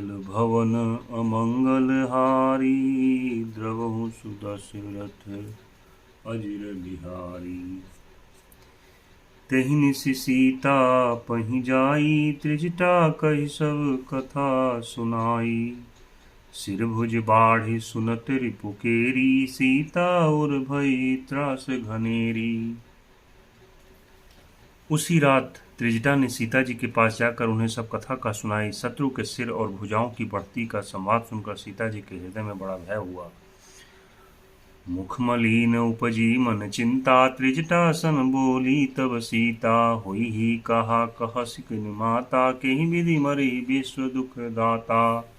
मंगल भवन अमंगल हारी, द्रवहु सुदशरथ अजिर बिहारी। तेहि निसि सीता पहि जाई, त्रिजटा कहि सब कथा सुनाई। सिर भुज बाढ़ि सुनत रिपुकेरी, सीता उर भई त्रास घनेरी। उसी रात त्रिजटा ने सीता जी के पास जाकर उन्हें सब कथा का सुनाई। शत्रु के सिर और भुजाओं की बढ़ती का संवाद सुनकर सीता जी के हृदय में बड़ा भय हुआ। मुख मलिन उपजी मन चिंता, त्रिजटा सन बोली तब सीता। होई ही कहा कहसि किन माता, केहि विधि मरि विश्व दुख दाता।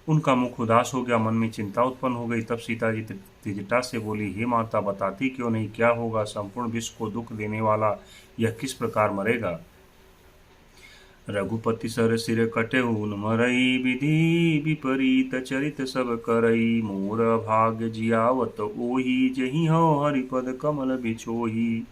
उनका मुख उदास हो गया, मन में चिंता उत्पन्न हो गई। तब सीता जी त्रिजटा से बोली, हे माता, बताती क्यों नहीं, क्या होगा? संपूर्ण विश्व को दुख देने वाला यह किस प्रकार मरेगा? रघुपति सर सिर कटेऊ न मरई, विधि विपरीत चरित सब करई। मोर भाग्य जियावत ओही, जही हो हरिपद कमल बिछोही।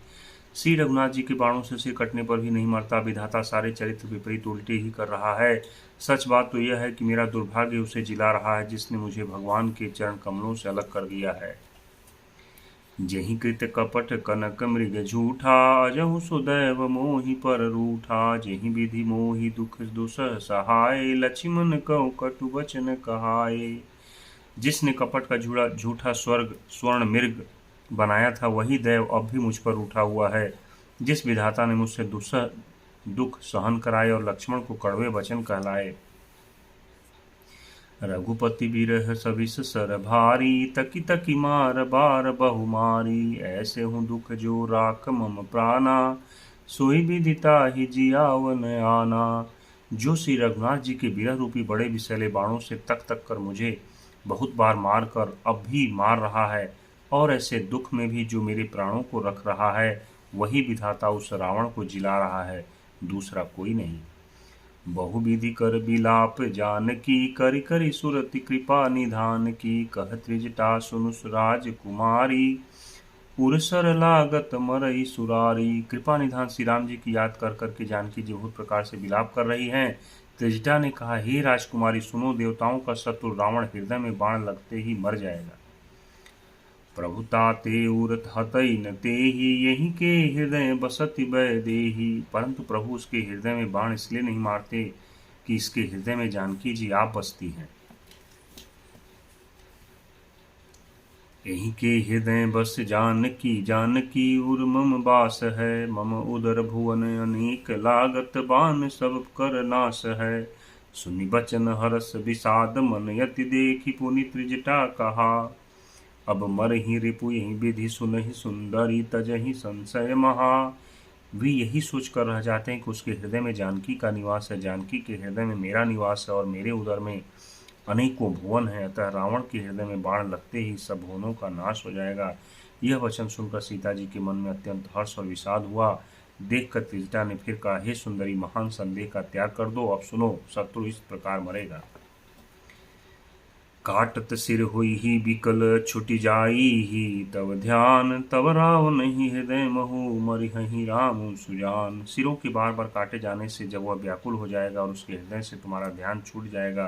श्री रघुनाथ जी के बाणों से सिर कटने पर भी नहीं मरता। विधाता सारे चरित्र विपरीत उल्टे ही कर रहा है। सच बात तो यह है कि मेरा दुर्भाग्य उसे जिला रहा है, जिसने मुझे भगवान के चरण कमलों से अलग कर दिया है। जहि कृत कपट कनक मृग झूठा, अजहु सुदैव मोहि पर रूठा। जहि विधि मोहि दुख दुसह सहाय, लक्ष्मण कौ कटु वचन कहाय। जिसने कपट का झूठा स्वर्ग स्वर्ण मृग बनाया था, वही दैव अब भी मुझ पर उठा हुआ है। जिस विधाता ने मुझसे दुख सहन कराए और लक्ष्मण को कड़वे वचन कहलाए। रघुपति बिरह सविस सर भारी, तकी तकी मार बार बहुमारी। ऐसे हूँ दुख जो राख मम प्राणा, सोई विदिता ही जियावन आना। जो श्री रघुनाथ जी के बिरह रूपी बड़े विषैले बाणों से तक तक कर मुझे बहुत बार मार कर अब भी मार रहा है, और ऐसे दुख में भी जो मेरे प्राणों को रख रहा है, वही विधाता उस रावण को जिला रहा है, दूसरा कोई नहीं। बहुविधि कर बिलाप जानकी, करि करि सुरति कृपा निधान की। कह त्रिजटा सुनु राजकुमारी, उरसर लागत मरई सुरारी। कृपा निधान श्री राम जी की याद कर करके जानकी जी बहुत प्रकार से विलाप कर रही हैं। त्रिजटा ने कहा, हे राजकुमारी सुनो, देवताओं का शत्रु रावण हृदय में बाण लगते ही मर जाएगा। प्रभुताते उरत हतई न तेहि, यही के हृदय बसति भय देहि। परंतु प्रभु उसके हृदय में बाण इसलिए नहीं मारते कि इसके हृदय में जानकी जी आप बसती हैं। यही के हृदय बस जानकी, जानकी उर मम बास है। मम उदर भुवन अनेक लागत, बाण सब कर नाश है। सुनि बचन हरस विषाद मन, यति देखि पुनि त्रिजटा कहा। अब मरहि रिपु यही विधि सुनहि सुंदरी, तजहि संशय महा। वे यही सोचकर रह जाते हैं कि उसके हृदय में जानकी का निवास है, जानकी के हृदय में मेरा निवास है, और मेरे उदर में अनेकों भुवन है। अतः रावण के हृदय में बाण लगते ही सब भुवनों का नाश हो जाएगा। यह वचन सुनकर सीता जी के मन में अत्यंत हर्ष और विषाद हुआ। देखकर त्रिजटा ने फिर कहा, हे सुंदरी, महान संदेह का त्याग कर दो। अब सुनो, शत्रु इस प्रकार मरेगा। काटत सिर हुई ही बिकल छुटि जाई ही, तब ध्यान तब रावण ही हृदय महु, मरिहि राम सुजान। सिरों के बार बार काटे जाने से जब वह व्याकुल हो जाएगा और उसके हृदय से तुम्हारा ध्यान छूट जाएगा,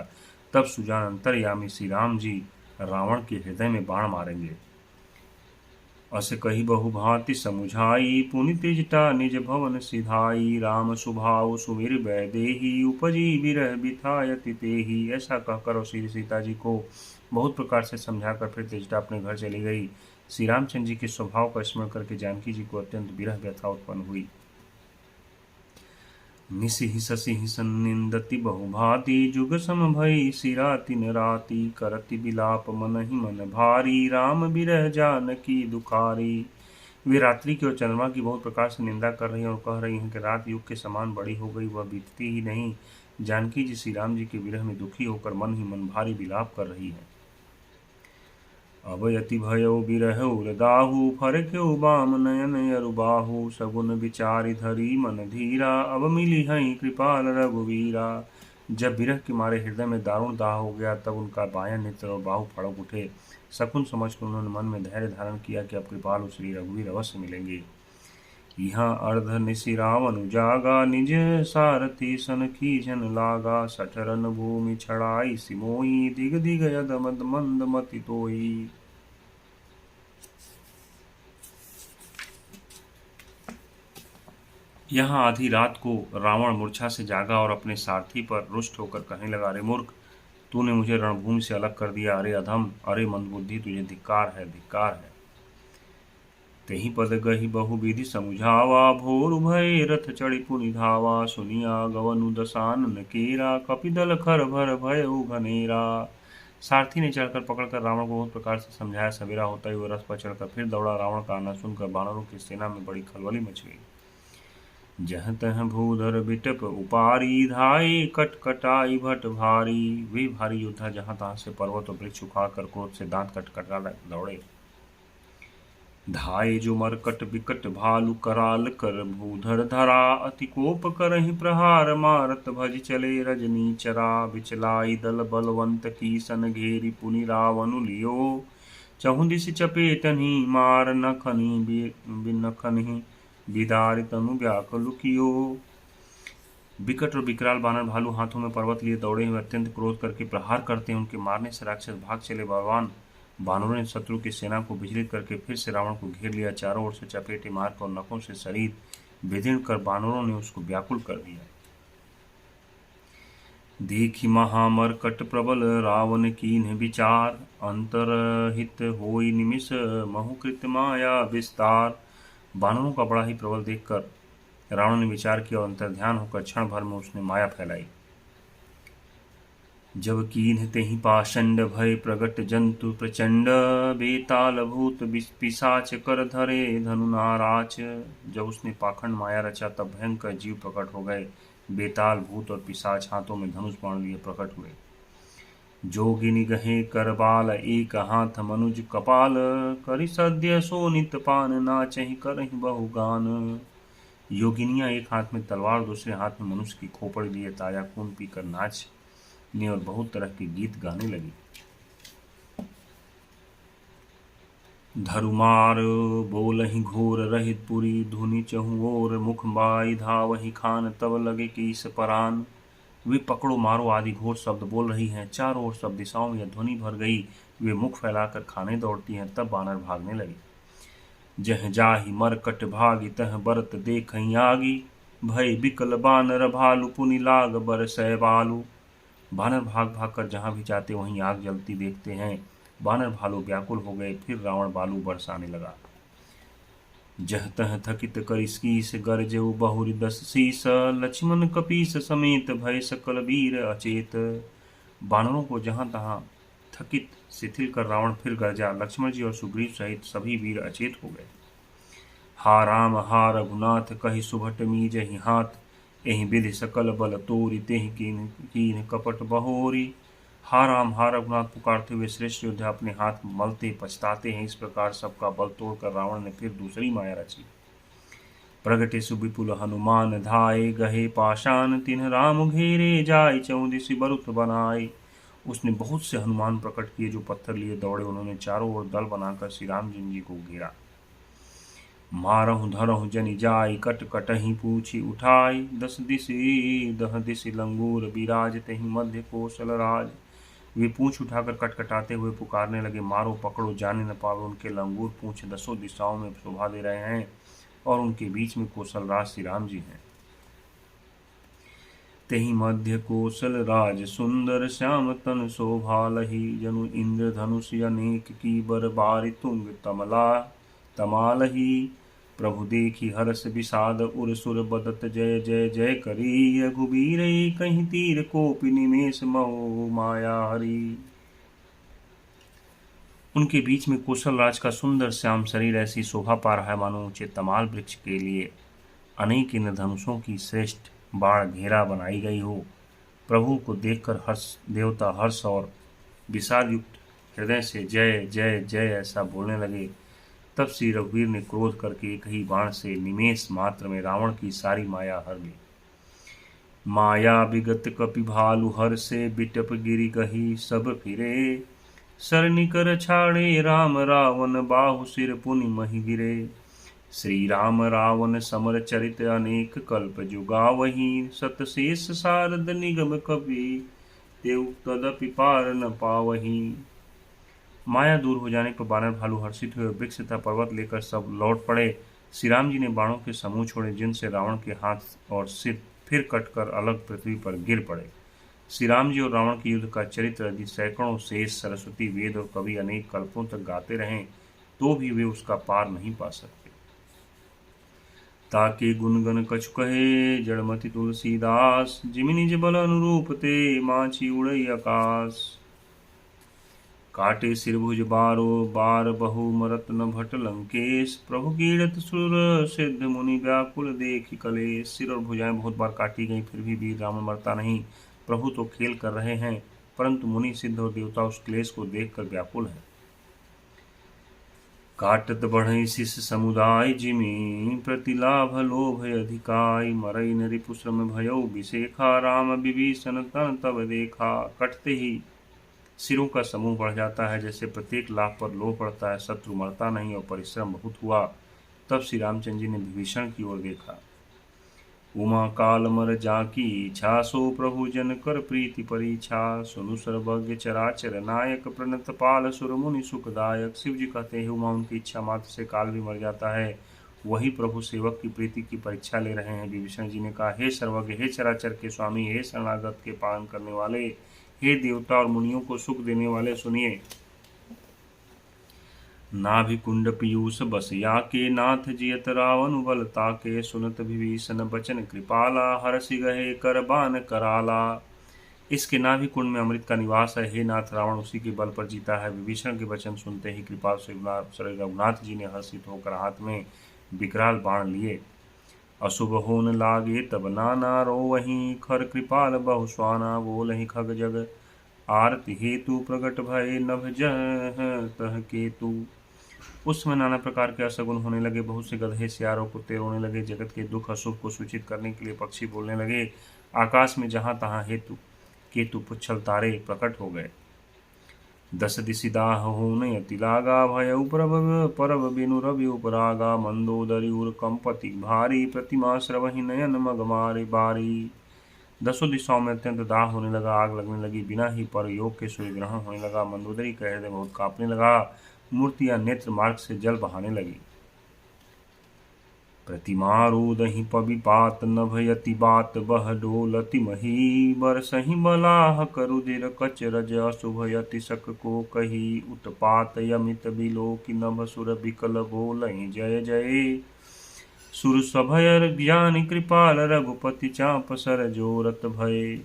तब सुजान अंतर्यामी श्री राम जी रावण के हृदय में बाण मारेंगे। अस कही बहु भांति समुझाई, पुनि त्रिजटा निज भवन सिधाई। राम सुभाव सुमिर वैदेही, उपजी विरह बिथायति तेही। ऐसा कहकर और श्री सीता जी को बहुत प्रकार से समझाकर फिर त्रिजटा अपने घर चली गई। श्री रामचंद्र जी के स्वभाव का स्मरण करके जानकी जी को अत्यंत विरह व्यथा उत्पन्न हुई। निसिहि ससिहि सन्निंदति बहुभाति, जुग सम भई सिरा दिन राति। करति बिलाप मनहि मन भारी, राम बिरह जानकी दुखारी। वे रात्रि की और चंद्रमा की बहुत प्रकार से निंदा कर रही हैं और कह रही हैं कि रात युग के समान बड़ी हो गई, वह बीतती ही नहीं। जानकी जी श्री राम जी के विरह में दुखी होकर मन ही मन भारी विलाप कर रही हैं। अब यति भयो बिरहु दाहु, फरक्यौ बाम नयन अरुबाहु। सगुन विचारि धरी मन धीरा, अब मिली हई कृपाल रघुवीरा। जब विरह के मारे हृदय में दारुण दाह हो गया, तब उनका बायां नेत्र और बाहु फड़क उठे। शकुन समझकर उन्होंने मन में धैर्य धारण किया कि अब कृपालु श्री रघुवीर अवश्य मिलेंगे। यहाँ अर्ध निशि रावण जागा, निज सारथी सन खींचन लागा। सठरन भूमि छड़ाई सिमोई, दिग दिग यद मद मंद मति तोई। यहाँ आधी रात को रावण मूर्छा से जागा और अपने सारथी पर रुष्ट होकर कहने लगा, अरे मूर्ख, तूने मुझे रणभूमि से अलग कर दिया। अरे अधम, अरे मंदबुद्धि, तुझे धिक्कार है, धिक्कार है। तेहि पद गही बहुविधि समुझावा, भोर भय रथ चढ़ी पुनि धावा। सुनिया गवनु दसानन केरा, कपिदल खर भर भयउ घनेरा। सारथी ने चढ़कर पकड़कर रावण को बहुत प्रकार से समझाया। सवेरा होता ही वह रथ पर चढ़कर फिर दौड़ा। रावण का आना सुनकर वानरों की सेना में बड़ी खलबली मच गई। जह तह भूधर बिटप उपारी, धाये कटकटाई भट भारी। वे भारी योद्धा जहां तहां से पर्वत और वृक्ष उखाड़ कर क्रोध से दांत कटकटा दौड़े। धाये जो मरकट बिकट भालु, कराल कर भूधर धरा। अति कोप करहि प्रहार, मारत भज चले रजनी चरा। बिचलाई दल बलवंत की सन, घेरी पुनि रावनु लियो। चहु दिस चपेटनि मार, नखनि बिदारि तनु व्याकुल कियो। विकट और विकराल बानर भालू हाथों में पर्वत लिए दौड़े हुए अत्यंत क्रोध करके प्रहार करते हैं। उनके मारने से राक्षस भाग चले। बलवान बानरों ने शत्रु की सेना को विचलित करके फिर से रावण को घेर लिया। चारों ओर से चपेटे मारकर और नखों से शरीर विदीर्ण कर बानरों ने उसको व्याकुल कर दिया। देखी महामरकट प्रबल, रावण कीन्ह विचार। अंतरहित होई निमिष, महुकृत माया विस्तार। बानरों का बड़ा ही प्रबल देखकर रावण ने विचार किया और अंतर्ध्यान होकर क्षण भर में उसने माया फैलाई। जब कीन्ह तेहि पाषंड, भय प्रगट जंतु प्रचंड। बेताल भूत पिशाच, कर धरे धनु नाराच। जब उसने पाखंड माया रचा तब भयंकर जीव प्रकट हो गए। बेताल भूत और पिशाच हाथों में धनुष बाण लिए प्रकट हुए। जोगिनी गहे करबाल, एक हाथ मनुज कपाल। करि सद्य सोनित पान, नाचहि करहि बहुगान। योगिनियां एक हाथ में तलवार, दूसरे हाथ में मनुष्य की खोपड़ी लिए ताजा खून पीकर नाच ने और बहुत तरह के गीत गाने लगी। धरुमार बोलहि घोर रहित पुरी, धुनि चहु ओर मुख बाई धावहि खान। तब लगे कि इस परान। वे पकड़ो मारो आदि घोर शब्द बोल रही हैं। चारों ओर सब दिशाओं में यह ध्वनि भर गई। वे मुख फैलाकर खाने दौड़ती हैं। तब बानर भागने लगे। जह जाहि मरकट भागी, तह बरत देखहि आगी। भय बिकल बानर भालू, पुनि लाग बरसै बालू। बानर भाग भाग कर जहां भी जाते वहीं आग जलती देखते हैं। बानर भालू व्याकुल हो गए। फिर रावण बालू बरसाने लगा। जह तह थकित करिस्कीस, गरजेउ बहुरि दस शीस। लक्ष्मण कपीस समेत, भय सकल वीर अचेत। बानरों को जहां तहां थकित शिथिल कर रावण फिर गरजा। लक्ष्मण जी और सुग्रीव सहित सभी वीर अचेत हो गए। हा राम हा रघुनाथ, कहि सुभट मीजहि हाथ। एहि विधि सकल बल तोरी, तेहि कीन्ह कपट बहोरी। हा राम हा रघुनाथ पुकारते हुए श्रेष्ठ योद्धा अपने हाथ मलते पछताते हैं। इस प्रकार सबका बल तोड़कर रावण ने फिर दूसरी माया रची। प्रगटे सुविपुल हनुमान, धाये गहे पाषाण। तिन्ह राम घेरे, जाय चौदिसि बरुत बनाए। उसने बहुत से हनुमान प्रकट किए जो पत्थर लिए दौड़े। उन्होंने चारों ओर दल बनाकर श्री राम जी को घेरा। मारहु धरहु जनि जाय, कट कटहि पूछी उठाय। दस दिसि लंगूर बिराज, तेहि मध्य कौशल राज। वे पूंछ उठाकर कटकटाते हुए पुकारने लगे, मारो पकड़ो जाने न पावे। उनके लंगूर पूंछ दसों दिशाओं में शोभा दे रहे हैं और उनके बीच में कौशल राज श्री राम जी हैं। तेहि मध्य कौशल राज, सुंदर श्याम तन शोभा लही। जनु इंद्र धनुष अनेक, की बर बारि तुंग तमालही। प्रभु देखी हर्ष विषाद, उर सुर बदत जय जय जय करी। रघुबीर कहीं तीर कोपि, निमेष महो माया हरी। उनके बीच में कौशल राज का सुंदर श्याम शरीर ऐसी शोभा पा रहा है मानो ऊंचे तमाल वृक्ष के लिए अनेक इंद्रधनुषों की श्रेष्ठ बाण घेरा बनाई गई हो। प्रभु को देखकर देवता हर्ष और विषाद युक्त हृदय से जय जय जय ऐसा बोलने लगे। तब श्री रघुवीर ने क्रोध करके एक ही बाण से निमेष मात्र में रावण की सारी माया हर ली। माया विगत कपि भालु, हर से बिटप गिरि गही सब फिरे। सरनिकर छाड़े राम, रावण बाहु सिर पुनि महि गिरे। श्री राम रावण समर चरित अनेक कल्प जुगावही। सत शेष सारद निगम कवि तेउ तदपि पार न पावही। माया दूर हो जाने पर बानर भालू हर्षित हुए, वृक्ष तथा पर्वत लेकर सब लौट पड़े। श्री राम जी ने बाणों के समूह छोड़े, जिनसे रावण के हाथ और सिर फिर कटकर अलग पृथ्वी पर गिर पड़े। श्री राम जी और रावण के युद्ध का चरित्र यदि सैकड़ों शेष, सरस्वती, वेद और कवि अनेक कल्पों तक गाते रहें तो भी वे उसका पार नहीं पा सकते। ताके गुणगन कछु कहे जड़मति तुलसीदास, जिमि निज बल अनुरूप ते माची उड़ई आकाश। काटे सिर भुज बारो बार बहु मरत न भट लंकेश, प्रभु कीड़त सुर सिद्ध मुनि व्याकुल देखि कलेश। सिर और भुजाएं बहुत बार काटी गई, फिर भी वीर रावण मरता नहीं। प्रभु तो खेल कर रहे हैं, परंतु मुनि, सिद्ध और देवता उस क्लेश को देखकर व्याकुल हैं। काटत बढ़ई शिष समुदाय, जिमि प्रतिलाभ लोभ अधिकाई। मरई न रिपुश्रम भयौ विशेखा, राम विभीषण तन तब देखा। कटते ही सिरों का समूह बढ़ जाता है, जैसे प्रत्येक लाभ पर लोभ बढ़ता है। शत्रु मरता नहीं और परिश्रम बहुत हुआ। तब श्री रामचंद्र जी ने विभीषण की ओर देखा। उमा काल मर जाकी इच्छा, सो प्रभु जन कर प्रीति परीक्षा। सुनु सर्वज्ञ चराचर नायक, प्रणत पाल सुर मुनि सुखदायक। शिव जी कहते हैं, उमा उनकी इच्छा मात्र से काल भी मर जाता है, वही प्रभु सेवक की प्रीति की परीक्षा ले रहे हैं। विभीषण जी ने कहा, हे सर्वज्ञ, हे चराचर के स्वामी, हे शरणागत के पालन करने वाले, हे देवता और मुनियों को सुख देने वाले, सुनिए। नाभि कुंड पीयूष बस या के, नाथ जियत रावण बल ताके। सुनत विभीषण बचन कृपाला, हरषि गहे कर बान कराला। इसके नाभि कुंड में अमृत का निवास है, हे नाथ, रावण उसी के बल पर जीता है। विभीषण के वचन सुनते ही कृपाल श्री रघुनाथ जी ने हर्षित होकर हाथ में विकराल बाण लिए। अशुभ होन लागे तब नाना, रो वहीं खर कृपाल बहु स्वाना। बोलहि खग जग आरति हेतु, प्रगट भय नभ जह तह केतु। उस समय नाना प्रकार के अशगुन होने लगे। बहुत से गधे, सियार और कुत्ते रोने लगे। जगत के दुख अशुभ को सूचित करने के लिए पक्षी बोलने लगे। आकाश में जहां तहां हेतु केतु पुच्छल तारे प्रकट हो गए। दस दिशि दाह होने अति लागा, भय परब बिनु रवि उपरागा। मंदोदरी उर कंपति भारी, प्रतिमा श्रवहि नयन मग मारे बारी। दसों दिशाओं में अत्यंत दाह होने लगा, आग लगने लगी। बिना ही पर योग के सूर्य ग्रहण होने लगा। मंदोदरी का हृदय बहुत कांपने लगा। मूर्तियां नेत्र मार्ग से जल बहाने लगी। प्रतिमा रोदहि पविपात, नभयति बात बह डोलति मही। बरसहि बलाह करुदिर कचरज, अशुभयति शक को कही। उत्पात यमित बिलोकि नभ सुर बिकल, बोलहि जय जय। सुर सभयर ज्ञानी कृपाल, रघुपति चाप सर जोरत भय।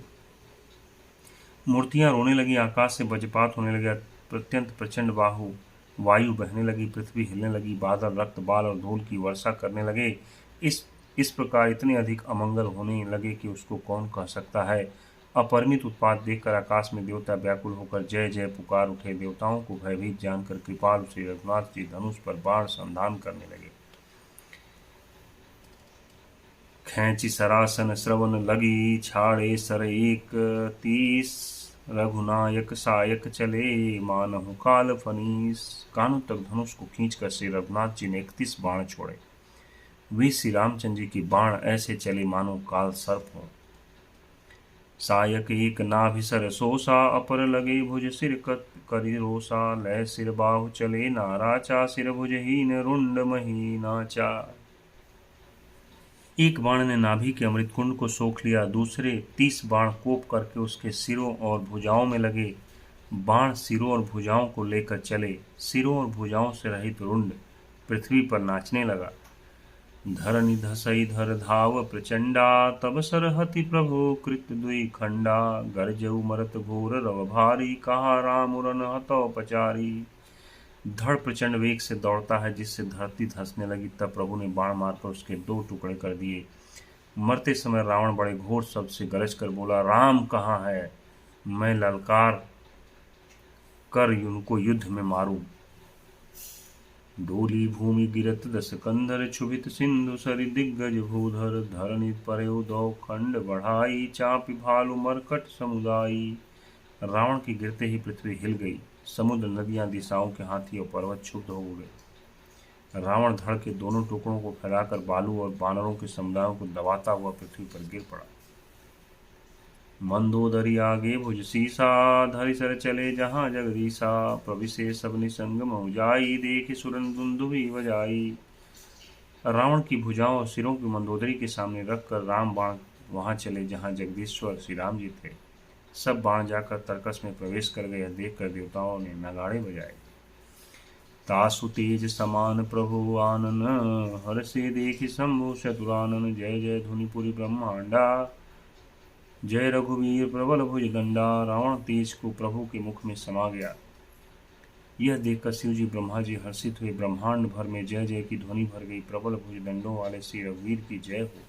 मूर्तियां रोने लगी, आकाश से वज्रपात होने लगे, अत्यंत प्रचंड बाहु वायु बहने लगी, पृथ्वी हिलने लगी, बादल रक्त, बाल और धूल की वर्षा करने लगे। इस प्रकार इतने अधिक अमंगल होने लगे कि उसको कौन कह सकता है। अपरिमित उत्पात देखकर आकाश में देवता व्याकुल होकर जय जय पुकार उठे। देवताओं को भयभीत जानकर कृपाल श्री रघुनाथ जी धनुष पर बाण संधान करने लगे। खैंची सरासन श्रवण लगी, छाड़े सर एक 30। रघुनायक सायक चले, मानहु काल फनीस। कानों तक धनुष को खींचकर श्री रघुनाथ जी ने 31 बाण छोड़े। वे श्री रामचंद्र जी की बाण ऐसे चले मानो काल सर्प हो। सायक एक नाभिसर सोसा, अपर लगे भुज सिर करि रोसा। लय सिर बाहु चले नाराचा, सिर भुजहीन रुंड मही नाचा। एक बाण ने नाभि के अमृत कुंड को सोख लिया, दूसरे 30 बाण कोप करके उसके सिरों और भुजाओं में लगे। बाण सिरों और भुजाओं को लेकर चले। सिरों और भुजाओं से रहित रुंड पृथ्वी पर नाचने लगा। धरनि धसई धर धाव प्रचंडा, तब सरहति प्रभु कृत दुई खंडा। गर्जऊ मरत घोर रव भारी, कहा राम उरन हतौ पचारी। धड़ प्रचंड वेग से दौड़ता है, जिससे धरती धंसने लगी। तब प्रभु ने बाण मारकर उसके 2 टुकड़े कर दिए। मरते समय रावण बड़े घोर शब्द से गरज कर बोला, राम कहाँ है, मैं ललकार कर उनको युद्ध में मारूं। डोली भूमि गिरत दस कंधर, क्षुभित सिंधु सरि दिग्गज भूधर। धरनी परेउ 2 खंड बढ़ाई, चापि भालु मरकट समुदायी। रावण के गिरते ही पृथ्वी हिल गई। समुद्र, नदियां, दिशाओं के हाथी और पर्वत क्षुब्ध हो गए। रावण धड़ के दोनों टुकड़ों को फैलाकर बालू और वानरों के समुदायों को दबाता हुआ पृथ्वी पर गिर पड़ा। मंदोदरी आगे भुज सीसा, धरि सर चले जहाँ जगदीसा। प्रविशे सब निसंग महु जाई, देख सुरन दुंदुभि बजाई। रावण की भुजाओं और सिरों की मंदोदरी के सामने रखकर राम बाण वहां चले जहां जगदीश्वर श्री राम जी थे। सब बाण जाकर तर्कस में प्रवेश कर गए। देखकर देवताओं ने नगाड़े बजाए। तासु तेज समान प्रभु आनन, हर्षे देखि शंभु शतुरानन। जय जय धुनिपुरी ब्रह्मांडा, जय रघुवीर प्रबल भुज दंडा। रावण तेज को प्रभु के मुख में समा गया। यह देखकर शिव जी ब्रह्मा जी हर्षित हुए। ब्रह्मांड भर में जय जय की ध्वनि भर गई। प्रबल भुज दंडों वाले श्री रघुवीर की जय हो।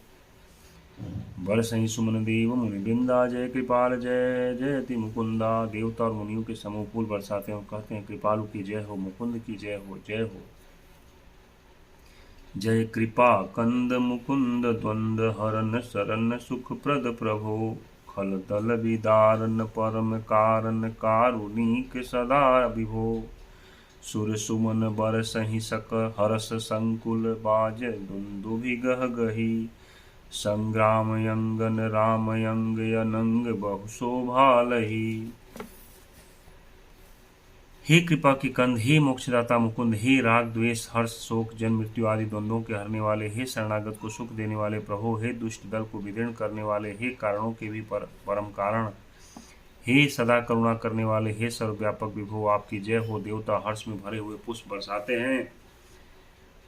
बरसहि सुमन देव मुनि वृंदा, जय कृपाल जय जयति मुकुंदा। देवता और मुनियों के समूह फूल बरसाते हैं और कहते हैं, कृपालु की जय हो, मुकुंद की जय हो, जय हो। जय कृपा कंद मुकुंद द्वंद हरन शरण सुखप्रद प्रभो। खल दल विदारन परम कारण कारुणिक सदा विभो। सुर सुमन बरसहि सक हरस संकुल बाज दुंदुभि गह गही। संग्राम यंगन राम यंग अनंग बहु शोभा लही। हे कृपा की कंद, हे मोक्षदाता मुकुंद, हे राग द्वेष हर्ष शोक जन्म मृत्यु आदि द्वंद्वों के हरने वाले, हे शरणागत को सुख देने वाले प्रभु, हे दुष्ट दल को विदीर्ण करने वाले, हे कारणों के भी परम कारण, हे सदा करुणा करने वाले, हे सर्वव्यापक विभो, आपकी जय हो। देवता हर्ष में भरे हुए पुष्प बरसाते हैं।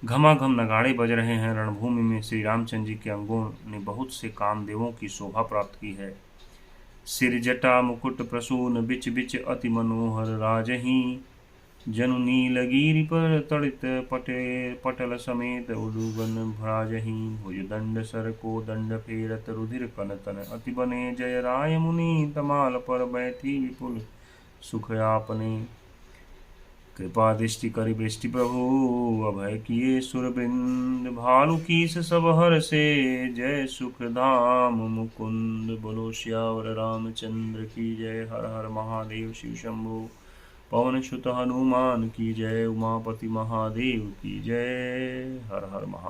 घमाघम नगाड़े बज रहे हैं। रणभूमि में श्री रामचंद्र जी के अंगों ने बहुत से कामदेवों की शोभा प्राप्त की है। सिर जटा मुकुट प्रसून बिच बिच अति मनोहर राजही। जनु नीलगिरि पर तड़ित पटल समेत उलूबन भ्राजही। भुज दंड सर को दंड फेरत रुधिर कन तन अति बने। जय राय मुनि तमाल पर बैठी विपुल सुख आपने। कृपा दृष्टि करि वृष्टि प्रभु, अभय किए सुर वृंद। भालु कीस सब हर से, जय सुख धाम मुकुंद। बोलो श्यावर रामचंद्र की जय। हर हर महादेव शिव शंभु। पवन सुत हनुमान की जय। उमापति महादेव की जय। हर हर महादेव।